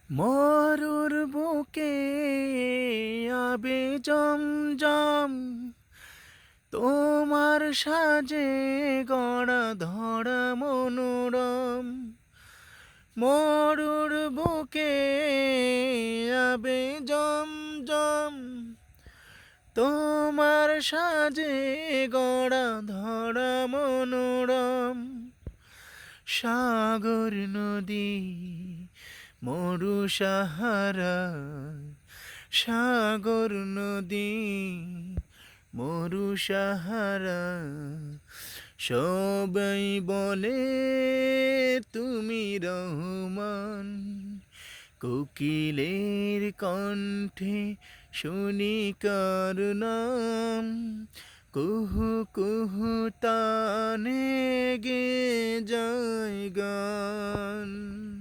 মরুর বুকে আবে জমজম, তোমার সাজে গড়া ধরা মনোরম। মরুর বুকে আবে জমজম, তোমার সাজে গড়া ধরা মনোরম। সাগর নদী মরু সাহারা, সাগর নদী মরু সাহারা, সবাই বলে তুমি রহমান। কোকিলের কণ্ঠে শুনি কার নাম, কুহু কুহু তানে গে যায় গান।